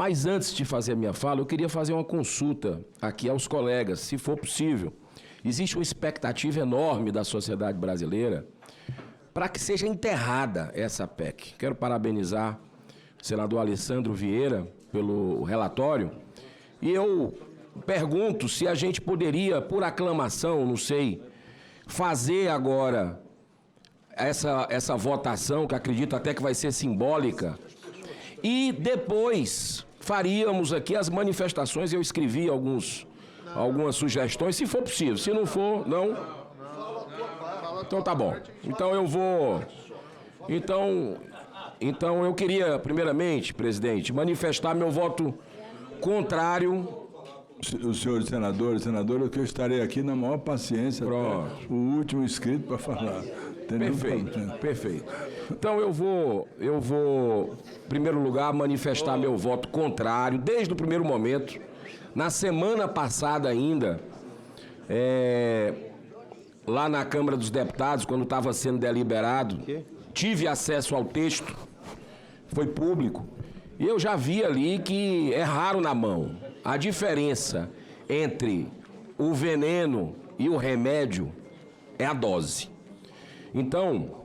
Mas antes de fazer a minha fala, eu queria fazer uma consulta aqui aos colegas, se for possível. Existe uma expectativa enorme da sociedade brasileira para que seja enterrada essa PEC. Quero parabenizar o senador Alessandro Vieira pelo relatório. E eu pergunto se a gente poderia, por aclamação, não sei, fazer agora essa votação, que acredito até que vai ser simbólica, e depois faríamos aqui as manifestações. Eu escrevi algumas sugestões, se for possível. Se não for, não. Então tá bom. Então eu vou... Então eu queria, primeiramente, presidente, manifestar meu voto contrário. Os senhores senadores, senadora, que eu estarei aqui na maior paciência. Pronto. O último inscrito para falar. Perfeito, perfeito. Então eu vou, em primeiro lugar, manifestar meu voto contrário desde o primeiro momento. Na semana passada ainda, lá na Câmara dos Deputados, quando estava sendo deliberado, tive acesso ao texto, foi público, e eu já vi ali que é raro na mão. A diferença entre o veneno e o remédio é a dose. Então,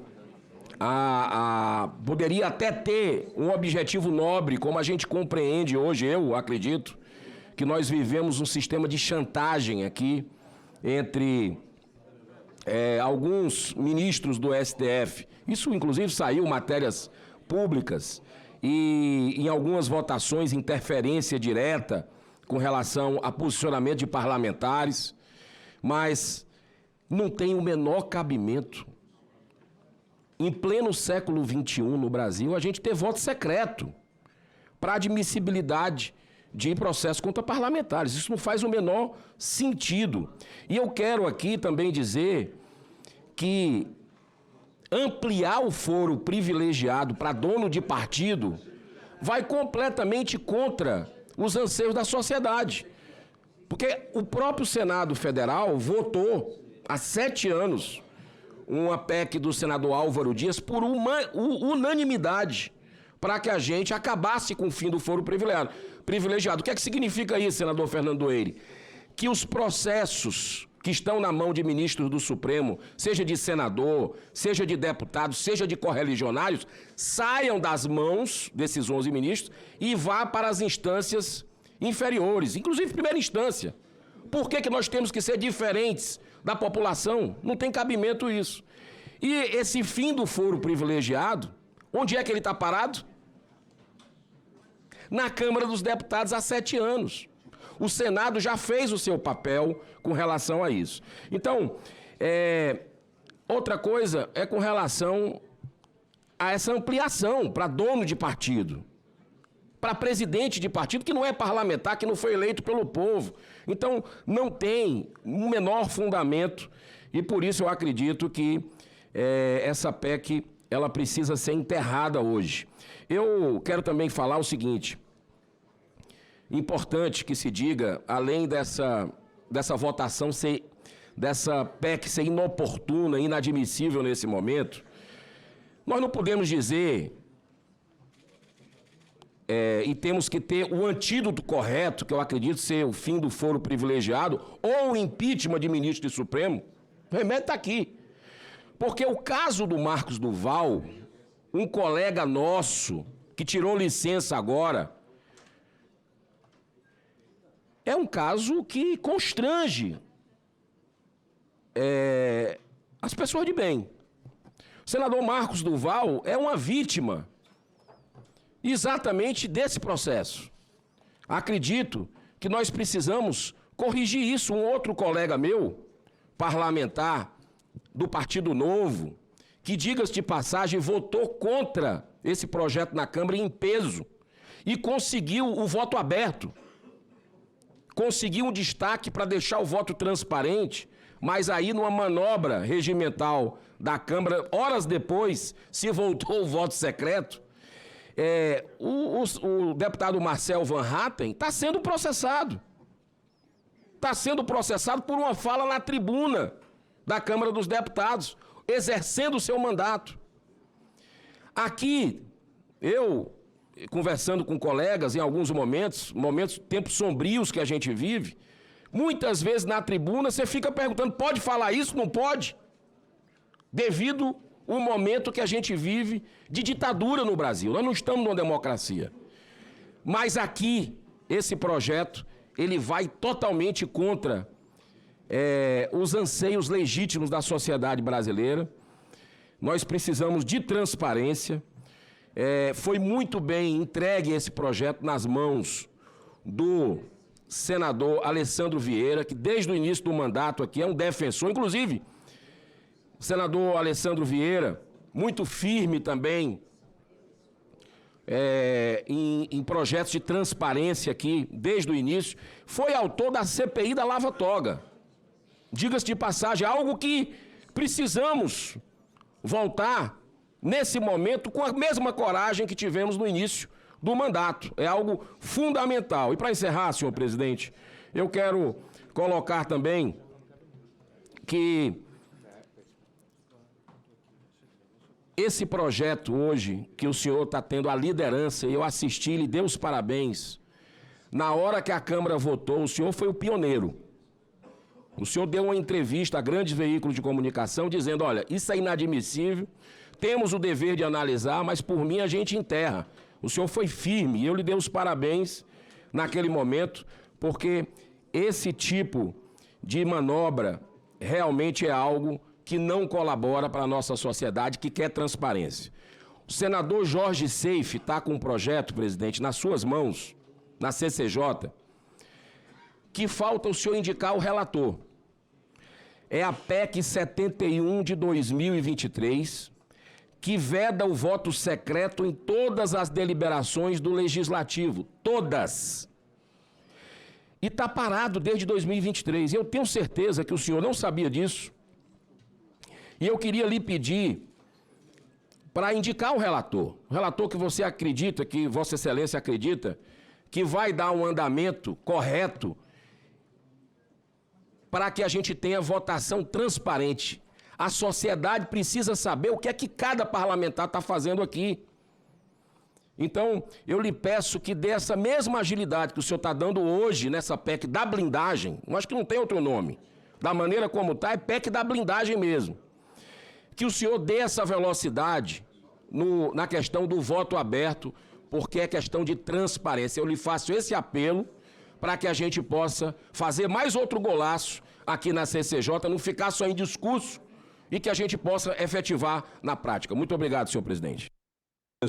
poderia até ter um objetivo nobre, como a gente compreende hoje, eu acredito, que nós vivemos um sistema de chantagem aqui entre alguns ministros do STF. Isso, inclusive, saiu matérias públicas e, em algumas votações, interferência direta com relação a posicionamento de parlamentares, mas não tem o menor cabimento. Em pleno século XXI, no Brasil, a gente ter voto secreto para admissibilidade de processo contra parlamentares. Isso não faz o menor sentido. E eu quero aqui também dizer que ampliar o foro privilegiado para dono de partido vai completamente contra os anseios da sociedade. Porque o próprio Senado Federal votou há 7 anos uma PEC do senador Álvaro Dias por unanimidade para que a gente acabasse com o fim do foro privilegiado. O que é que significa isso, senador Fernando Eire? Que os processos que estão na mão de ministros do Supremo, seja de senador, seja de deputado, seja de correligionários, saiam das mãos desses 11 ministros e vá para as instâncias inferiores, inclusive primeira instância. Por que nós temos que ser diferentes da população? Não tem cabimento isso. E esse fim do foro privilegiado, onde é que ele está parado? Na Câmara dos Deputados há 7 anos. O Senado já fez o seu papel com relação a isso. Então, outra coisa é com relação a essa ampliação para dono de partido, para presidente de partido que não é parlamentar, que não foi eleito pelo povo. Então, não tem o menor fundamento e por isso eu acredito que essa PEC ela precisa ser enterrada hoje. Eu quero também falar o seguinte: importante que se diga, além dessa votação dessa PEC ser inoportuna, inadmissível nesse momento, nós não podemos dizer, e temos que ter o antídoto correto, que eu acredito ser o fim do foro privilegiado, ou o impeachment de ministro do Supremo. O remédio está aqui. Porque o caso do Marcos Duval, um colega nosso, que tirou licença agora, é um caso que constrange as pessoas de bem. O senador Marcos Duval é uma vítima exatamente desse processo. Acredito que nós precisamos corrigir isso. Um outro colega meu, parlamentar do Partido Novo, que, diga-se de passagem, votou contra esse projeto na Câmara em peso e conseguiu o voto aberto. Conseguiu um destaque para deixar o voto transparente, mas aí numa manobra regimental da Câmara, horas depois, se voltou o voto secreto. O deputado Marcel Van Hatten está sendo processado. Está sendo processado por uma fala na tribuna da Câmara dos Deputados, exercendo o seu mandato. Aqui, eu conversando com colegas em alguns momentos, tempos sombrios que a gente vive, muitas vezes na tribuna você fica perguntando, pode falar isso? Não pode? Devido ao momento que a gente vive de ditadura no Brasil. Nós não estamos numa democracia. Mas aqui, esse projeto, ele vai totalmente contra os anseios legítimos da sociedade brasileira. Nós precisamos de transparência. Foi muito bem entregue esse projeto nas mãos do senador Alessandro Vieira, que desde o início do mandato aqui é um defensor, inclusive, o senador Alessandro Vieira, muito firme também em projetos de transparência aqui, desde o início, foi autor da CPI da Lava Toga. Diga-se de passagem, algo que precisamos voltar nesse momento com a mesma coragem que tivemos no início do mandato. É algo fundamental. E para encerrar, senhor presidente, eu quero colocar também que esse projeto hoje, que o senhor está tendo a liderança, eu assisti e lhe dei os parabéns. Na hora que a Câmara votou, o senhor foi o pioneiro. O senhor deu uma entrevista a grandes veículos de comunicação dizendo, olha, isso é inadmissível, temos o dever de analisar, mas por mim a gente enterra. O senhor foi firme e eu lhe dei os parabéns naquele momento, porque esse tipo de manobra realmente é algo que não colabora para a nossa sociedade, que quer transparência. O senador Jorge Seife está com um projeto, presidente, nas suas mãos, na CCJ, que falta o senhor indicar o relator. É a PEC 71 de 2023, que veda o voto secreto em todas as deliberações do Legislativo, todas. E está parado desde 2023. Eu tenho certeza que o senhor não sabia disso. E eu queria lhe pedir para indicar o relator que você acredita, que Vossa Excelência acredita, que vai dar um andamento correto para que a gente tenha votação transparente. A sociedade precisa saber o que é que cada parlamentar está fazendo aqui. Então, eu lhe peço que dê essa mesma agilidade que o senhor está dando hoje nessa PEC da blindagem, eu acho que não tem outro nome, da maneira como está, é PEC da blindagem mesmo. Que o senhor dê essa velocidade na questão do voto aberto, porque é questão de transparência. Eu lhe faço esse apelo para que a gente possa fazer mais outro golaço aqui na CCJ, não ficar só em discurso, e que a gente possa efetivar na prática. Muito obrigado, senhor presidente.